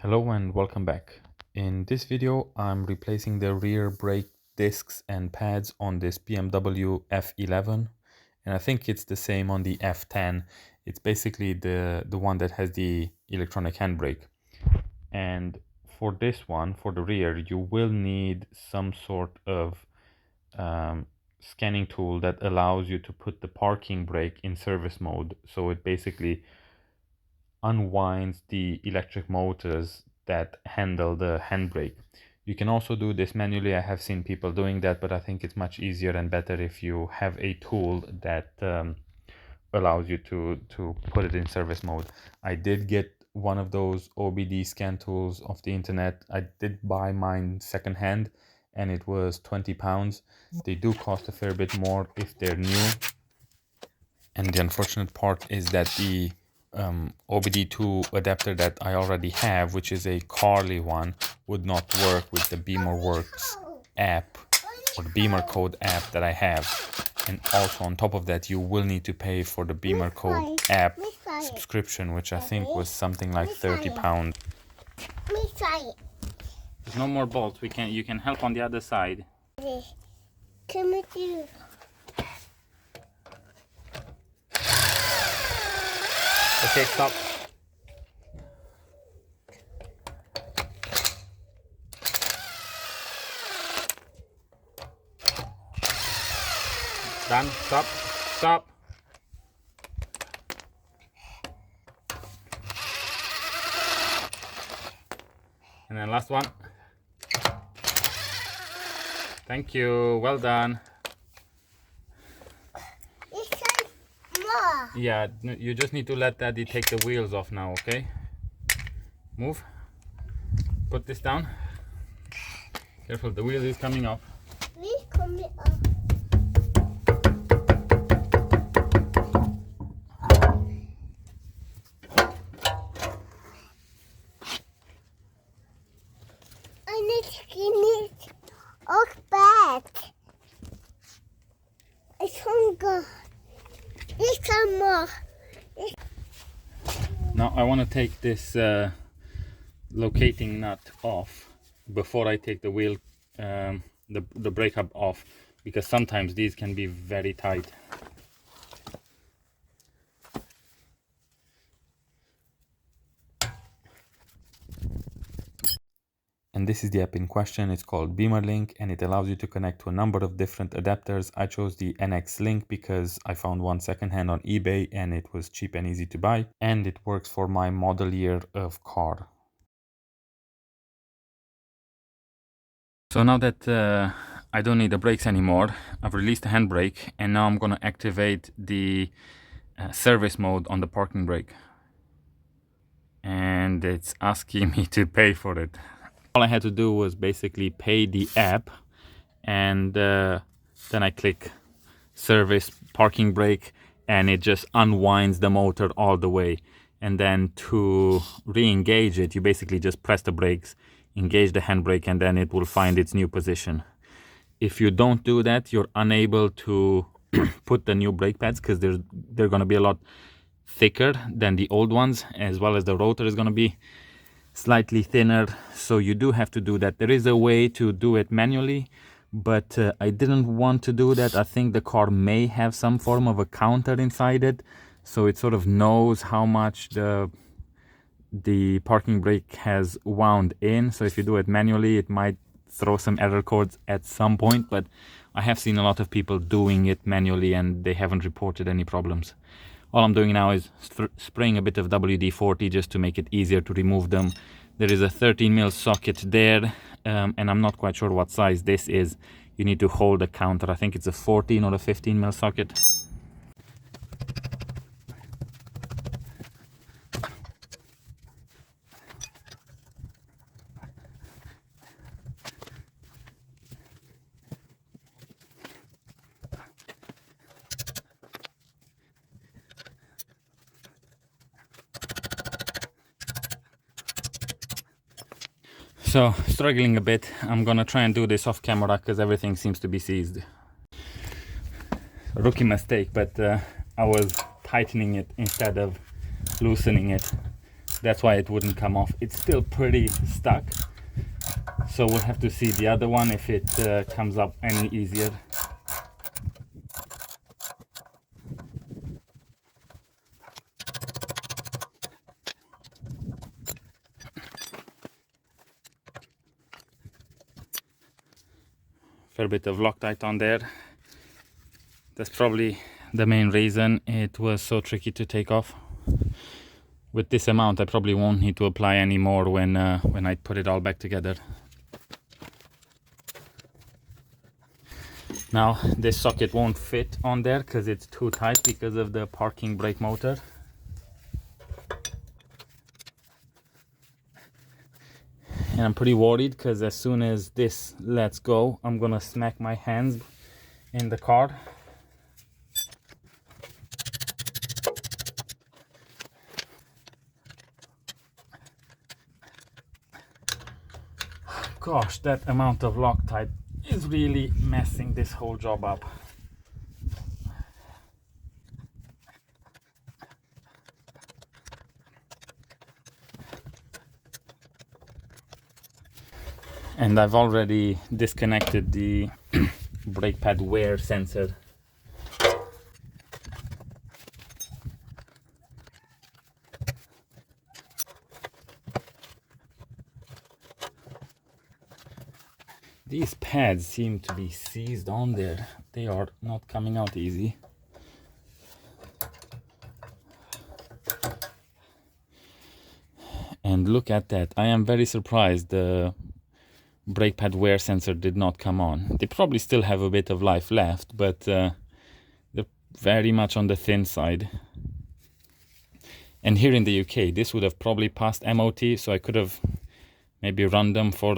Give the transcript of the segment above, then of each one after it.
Hello and welcome back. In this video, I'm replacing the rear brake discs and pads on this BMW F11, and I think it's the same on the F10. It's basically the one that has the electronic handbrake. And for this one, for the rear, you will need some sort of scanning tool that allows you to put the parking brake in service mode. So it basically unwinds the electric motors that handle the handbrake. You can also do this manually. I have seen people doing that, but I think it's much easier and better if you have a tool that allows you to put it in service mode. I did get one of those OBD scan tools off the internet. I did buy mine secondhand and it was £20. They do cost a fair bit more if they're new. And the unfortunate part is that the OBD2 adapter that I already have, which is a Carly one, would not work with the BimerWorks app or the Beamer Code app that I have. And also on top of that, you will need to pay for the Beamer Code app subscription, which I think was something like £30. There's no more bolts. You can help on the other side. Come with you. Okay, stop. Done. Stop. Stop. And then last one. Thank you. Well done. More. Yeah, you just need to let Daddy take the wheels off now, okay? Move. Put this down. Careful, the wheel is coming off. Please come here up. I need to skin it off back. It's hunger. It's some more. Now I want to take this locating nut off before I take the wheel, the brake hub off, because sometimes these can be very tight. And this is the app in question. It's called BimerLink and it allows you to connect to a number of different adapters. I chose the NX Link because I found one secondhand on eBay and it was cheap and easy to buy, and it works for my model year of car. So now that I don't need the brakes anymore, I've released the handbrake and now I'm going to activate the service mode on the parking brake. And it's asking me to pay for it. All I had to do was basically pay the app, and then I click service parking brake and it just unwinds the motor all the way. And then to re-engage it, you basically just press the brakes, engage the handbrake, and then it will find its new position. If you don't do that, you're unable to put the new brake pads because they're going to be a lot thicker than the old ones, as well as the rotor is going to be slightly thinner. So you do have to do that. There is a way to do it manually, but I didn't want to do that. I think the car may have some form of a counter inside it, so it sort of knows how much the parking brake has wound in. So if you do it manually, it might throw some error codes at some point, but I have seen a lot of people doing it manually and they haven't reported any problems. All I'm doing now is spraying a bit of WD-40 just to make it easier to remove them. There is a 13mm socket there, and I'm not quite sure what size this is. You need to hold the counter. I think it's a 14 or a 15mm socket. So, struggling a bit. I'm gonna try and do this off camera because everything seems to be seized. Rookie mistake, but I was tightening it instead of loosening it. That's why it wouldn't come off. It's still pretty stuck, so we'll have to see the other one if it comes up any easier. Fair bit of Loctite on there. That's probably the main reason it was so tricky to take off. With this amount I probably won't need to apply any more when I put it all back together. Now this socket won't fit on there because it's too tight because of the parking brake motor. And I'm pretty worried because as soon as this lets go, I'm gonna smack my hands in the car. Gosh, that amount of Loctite is really messing this whole job up. And I've already disconnected the brake pad wear sensor. These pads seem to be seized on there. They are not coming out easy. And look at that. I am very surprised the brake pad wear sensor did not come on. They probably still have a bit of life left, but they're very much on the thin side. And here in the UK, this would have probably passed MOT, so I could have maybe run them for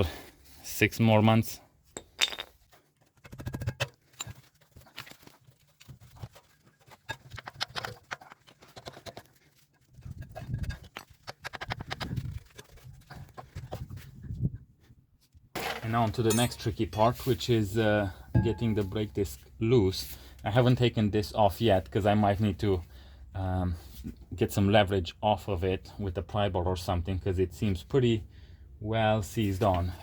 6 more months. And now on to the next tricky part, which is getting the brake disc loose. I haven't taken this off yet because I might need to get some leverage off of it with a pry bar or something, because it seems pretty well seized on.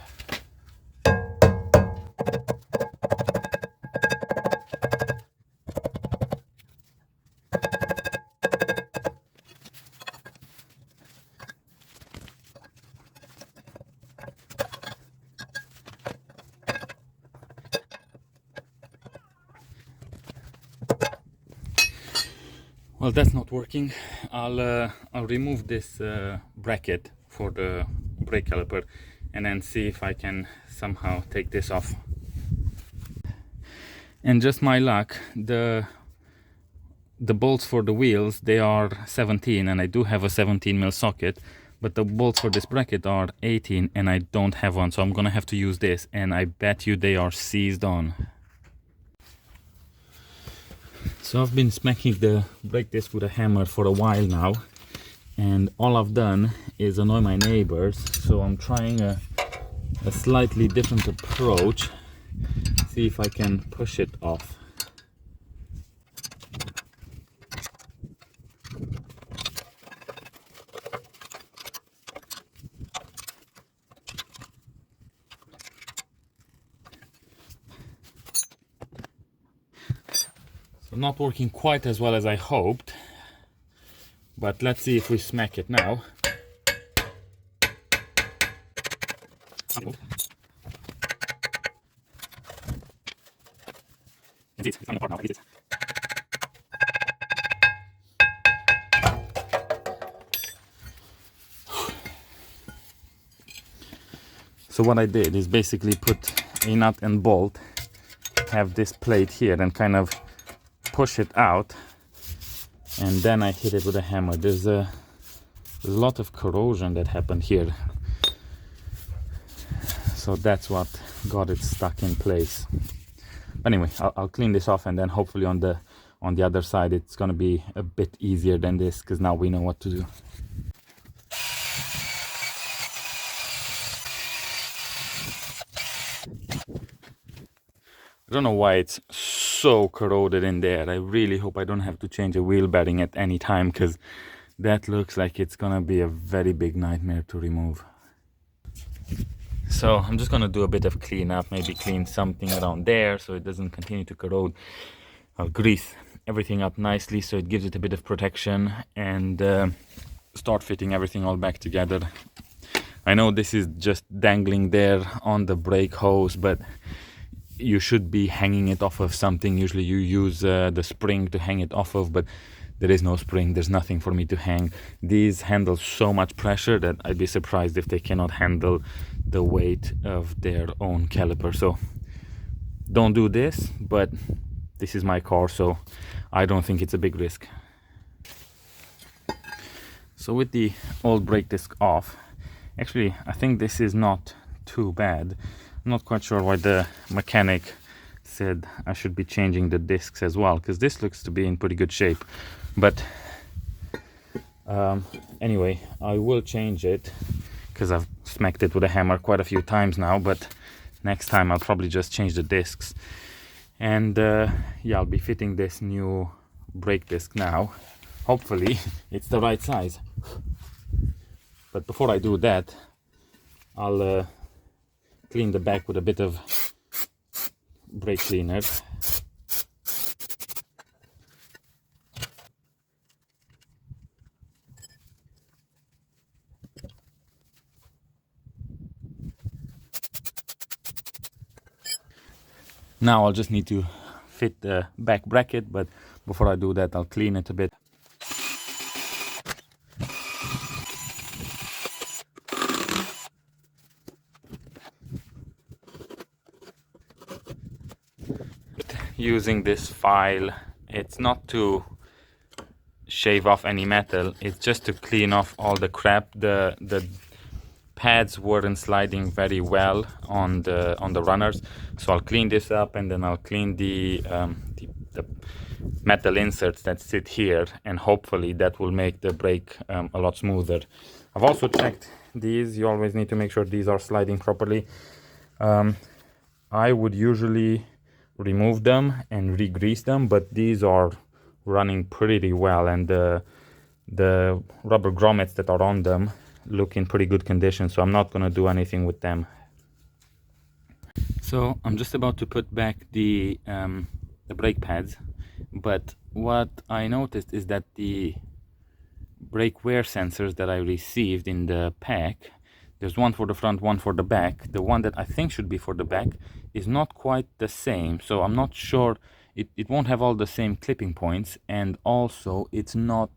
Well, that's not working. I'll remove this bracket for the brake caliper and then see if I can somehow take this off. And just my luck, the bolts for the wheels, they are 17 and I do have a 17mm socket, but the bolts for this bracket are 18 and I don't have one, so I'm gonna have to use this, and I bet you they are seized on. So I've been smacking the brake disc with a hammer for a while now, and all I've done is annoy my neighbors, so I'm trying a slightly different approach, see if I can push it off. So not working quite as well as I hoped, but let's see if we smack it now. So what I did is basically put a nut and bolt, have this plate here, and kind of push it out, and then I hit it with a hammer. There's a lot of corrosion that happened here, so that's what got it stuck in place. But anyway, I'll clean this off, and then hopefully on the other side it's gonna be a bit easier than this, because now we know what to do. I don't know why it's so corroded in there. I really hope I don't have to change a wheel bearing at any time, because that looks like it's gonna be a very big nightmare to remove. So I'm just gonna do a bit of cleanup, maybe clean something around there so it doesn't continue to corrode. I'll grease everything up nicely so it gives it a bit of protection, and start fitting everything all back together. I know this is just dangling there on the brake hose, but you should be hanging it off of something. Usually you use the spring to hang it off of, but there is no spring, there's nothing for me to hang. These handle so much pressure that I'd be surprised if they cannot handle the weight of their own caliper. So don't do this, but this is my car, so I don't think it's a big risk. So with the old brake disc off, actually I think this is not too bad. I'm not quite sure why the mechanic said I should be changing the discs as well, because this looks to be in pretty good shape. But anyway, I will change it because I've smacked it with a hammer quite a few times now, but next time I'll probably just change the discs. And yeah, I'll be fitting this new brake disc now. Hopefully it's the right size. But before I do that, I'll clean the back with a bit of brake cleaner. Now I'll just need to fit the back bracket, but before I do that I'll clean it a bit. Using this file, it's not to shave off any metal, it's just to clean off all the crap. The pads weren't sliding very well on the runners, so I'll clean this up, and then I'll clean the metal inserts that sit here, and hopefully that will make the brake a lot smoother. I've also checked these. You always need to make sure these are sliding properly. I would usually remove them and re-grease them, but these are running pretty well, and the rubber grommets that are on them look in pretty good condition, so I'm not going to do anything with them. So I'm just about to put back the brake pads, but what I noticed is that the brake wear sensors that I received in the pack, there's one for the front, one for the back. The one that I think should be for the back is not quite the same, so I'm not sure. It won't have all the same clipping points, and also it's not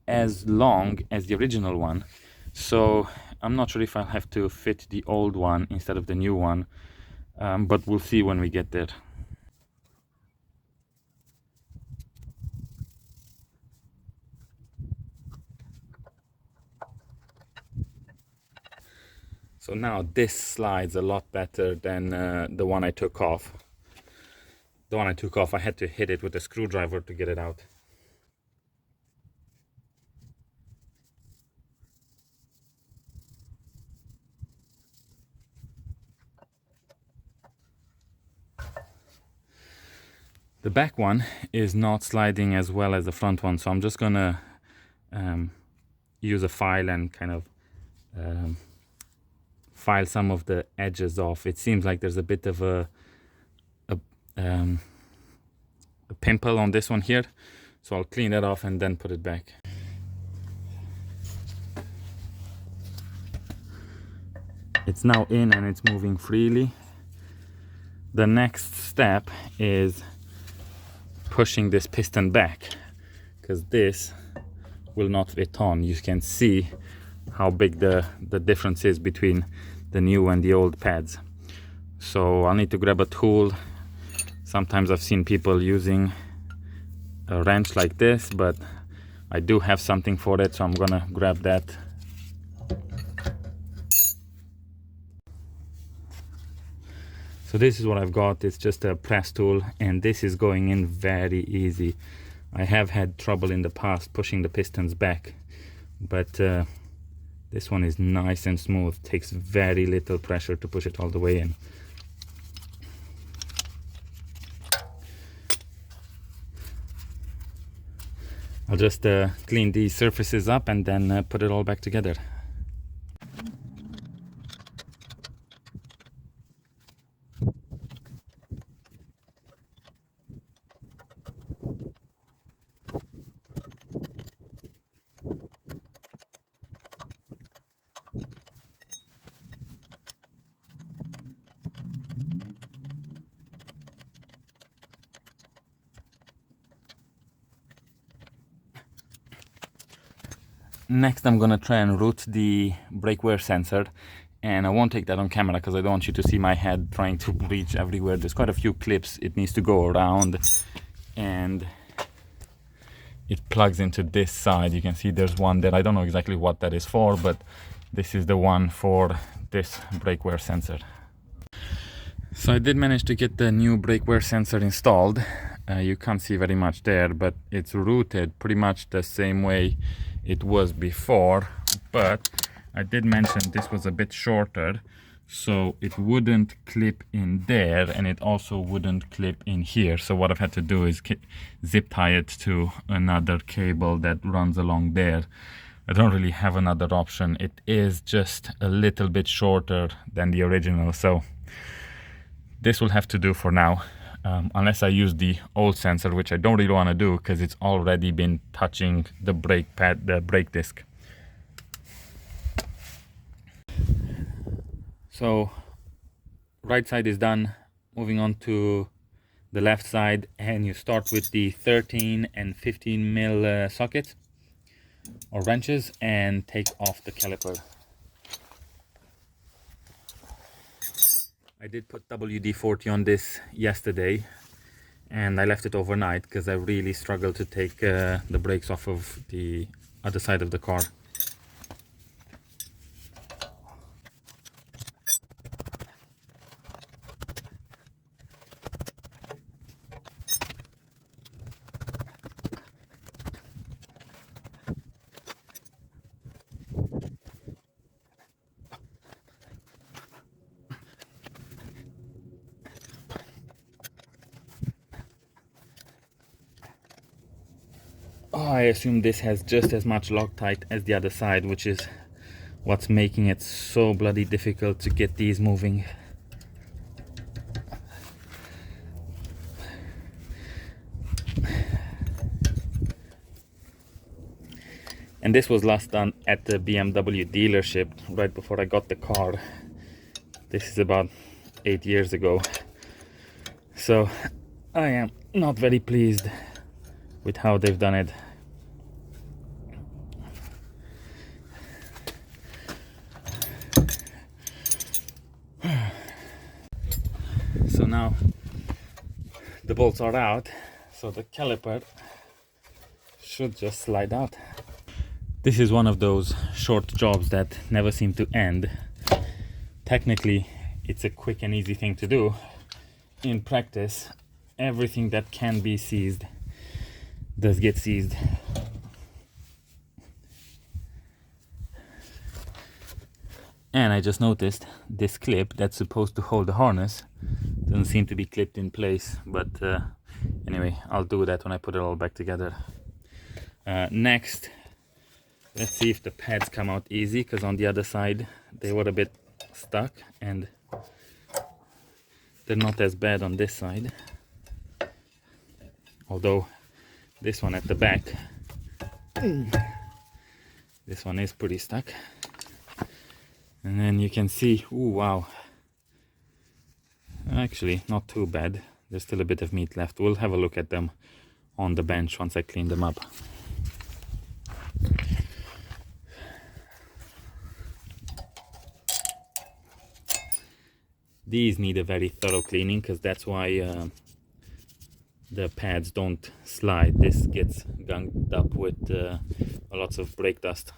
as long as the original one. So I'm not sure if I'll have to fit the old one instead of the new one, but we'll see when we get there. So now this slides a lot better than the one I took off. The one I took off, I had to hit it with a screwdriver to get it out. The back one is not sliding as well as the front one, so I'm just gonna use a file and kind of file some of the edges off. It seems like there's a bit of a pimple on this one here, so I'll clean it off and then put it back. It's now in and it's moving freely. The next step is pushing this piston back, because this will not fit on. You can see how big the difference is between the new and the old pads. So I'll need to grab a tool. Sometimes I've seen people using a wrench like this, but I do have something for it, so I'm gonna grab that. So this is what I've got. It's just a press tool, and this is going in very easy. I have had trouble in the past pushing the pistons back, but this one is nice and smooth. Takes very little pressure to push it all the way in. I'll just clean these surfaces up and then put it all back together. Next, I'm gonna try and route the brake wear sensor, and I won't take that on camera because I don't want you to see my head trying to reach everywhere. There's quite a few clips it needs to go around, and it plugs into this side. You can see there's one that I don't know exactly what that is for, but this is the one for this brake wear sensor. So I did manage to get the new brake wear sensor installed. You can't see very much there, but it's routed pretty much the same way it was before, but I did mention this was a bit shorter, so it wouldn't clip in there, and it also wouldn't clip in here. So what I've had to do is zip tie it to another cable that runs along there. I don't really have another option. It is just a little bit shorter than the original, so this will have to do for now, unless I use the old sensor, which I don't really want to do because it's already been touching the brake pad, the brake disc. So right side is done. Moving on to the left side, and you start with the 13 and 15 mil sockets or wrenches and take off the caliper. I did put WD-40 on this yesterday, and I left it overnight because I really struggled to take the brakes off of the other side of the car. I assume this has just as much Loctite as the other side, which is what's making it so bloody difficult to get these moving. And this was last done at the BMW dealership right before I got the car. This is about 8 years ago. So I am not very pleased with how they've done it. So now the bolts are out, so the caliper should just slide out. This is one of those short jobs that never seem to end. Technically, it's a quick and easy thing to do. In practice, everything that can be seized does get seized. And I just noticed this clip that's supposed to hold the harness doesn't seem to be clipped in place, but anyway, I'll do that when I put it all back together. Next, let's see if the pads come out easy, because on the other side they were a bit stuck, and they're not as bad on this side, although this one at the back, this one is pretty stuck. And then you can see, ooh, wow, actually not too bad. There's still a bit of meat left. We'll have a look at them on the bench once I clean them up. These need a very thorough cleaning, because that's why the pads don't slide. This gets gunged up with lots of brake dust.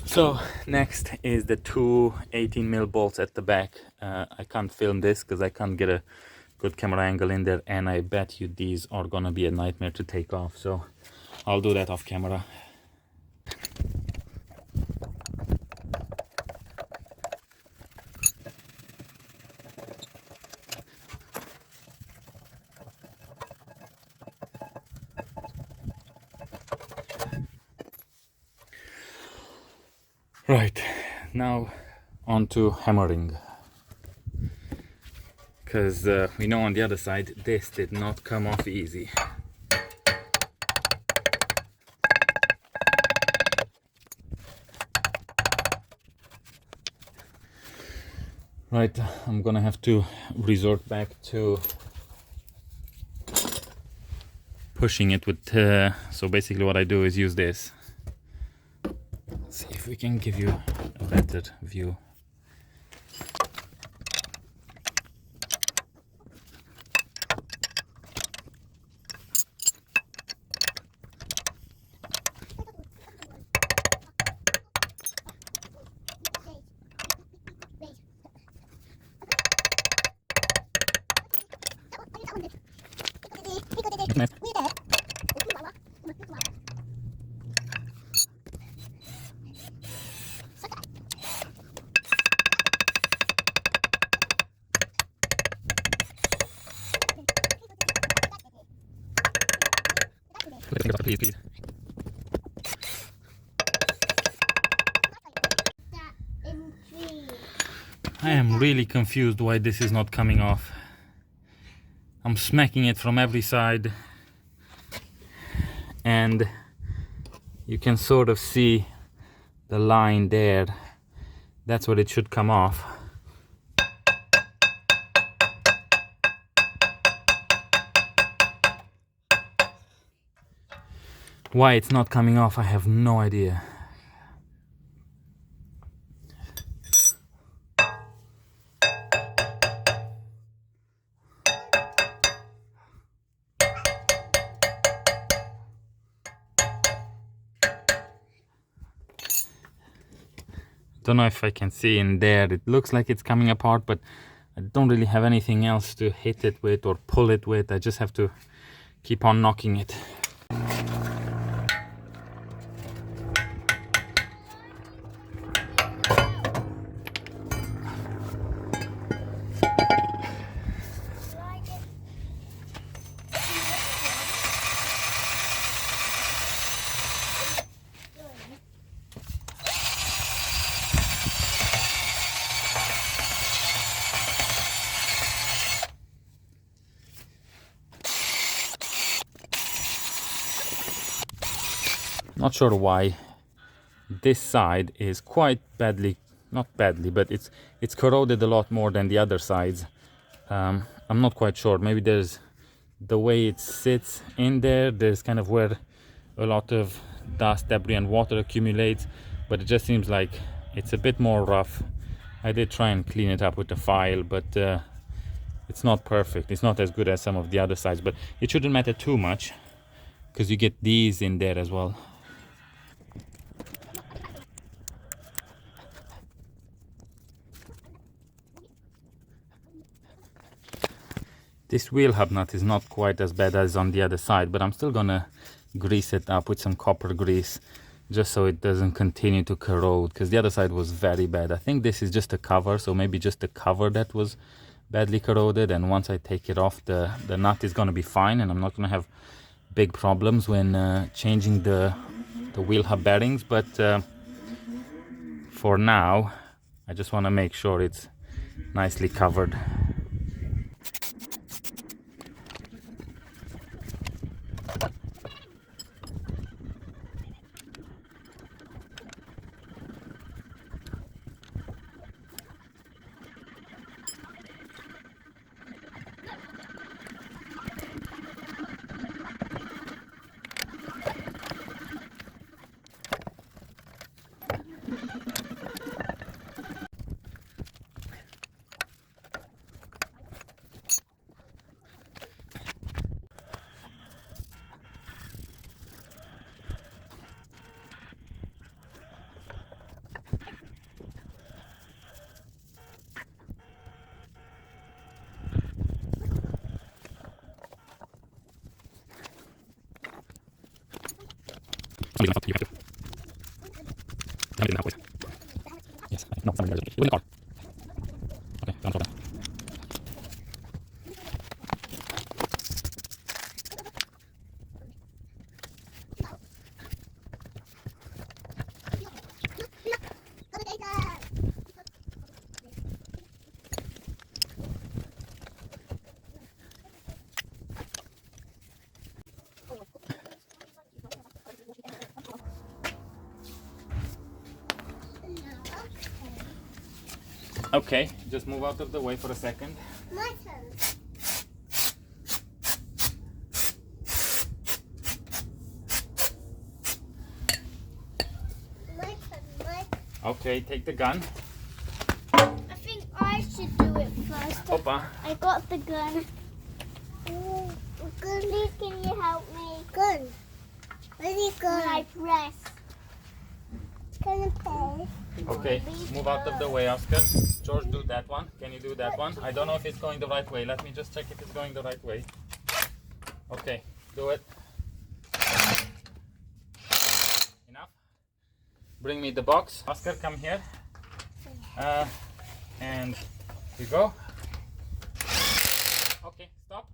So next is the two 18 mil bolts at the back. I can't film this because I can't get a good camera angle in there, and I bet you these are gonna be a nightmare to take off, so I'll do that off camera. Right, now on to hammering. Because we know on the other side this did not come off easy. Right, I'm gonna have to resort back to pushing it with, so basically what I do is use this. Let's see if we can give you a better view. I am really confused why this is not coming off. I'm smacking it from every side and you can sort of see the line there. That's what it should come off. Why it's not coming off, I have no idea. Don't know if I can see in there. It looks like it's coming apart, but I don't really have anything else to hit it with or pull it with. I just have to keep on knocking it. Not sure why this side is quite badly, not badly, but it's corroded a lot more than the other sides. I'm not quite sure. Maybe there's the way it sits in there. There's kind of where a lot of dust, debris and water accumulates, but it just seems like it's a bit more rough. I did try and clean it up with the file, but it's not perfect. It's not as good as some of the other sides, but it shouldn't matter too much because you get these in there as well. This wheel hub nut is not quite as bad as on the other side, but I'm still gonna grease it up with some copper grease just so it doesn't continue to corrode, because the other side was very bad. I think this is just a cover, so maybe just the cover that was badly corroded, and once I take it off, the nut is gonna be fine and I'm not gonna have big problems when changing the wheel hub bearings. But for now I just want to make sure it's nicely covered. Yes, no, somebody does it. In the car. Okay, don't problem. Okay, just move out of the way for a second. My turn. My turn. My turn. Okay, take the gun. I think I should do it first. Opa. I got the gun. Gunny, can you help me? Gun. Where's the gun? I press. Can I play? Okay, move out of the way, Oscar. George, do that one. Can you do that one? I don't know if it's going the right way. Let me just check if it's going the right way. Okay, do it. Enough. Bring me the box. Oscar, come here. And we go. Okay, stop.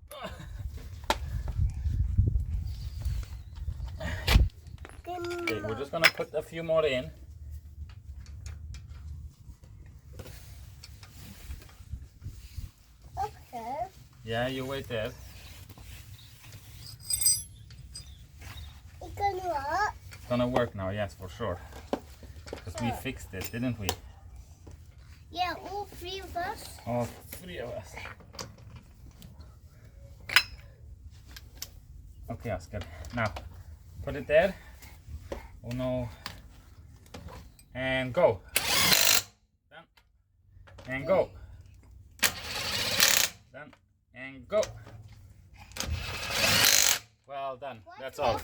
Okay, we're just gonna put a few more in. Okay. Yeah, you wait there. It's gonna work. It's gonna work now, yes, for sure. Because we fixed it, didn't we? Yeah, all three of us. All three of us. Okay, Oscar. Now, put it there. Oh no. And go. Done. And go. Done. And go. Well done. That's all.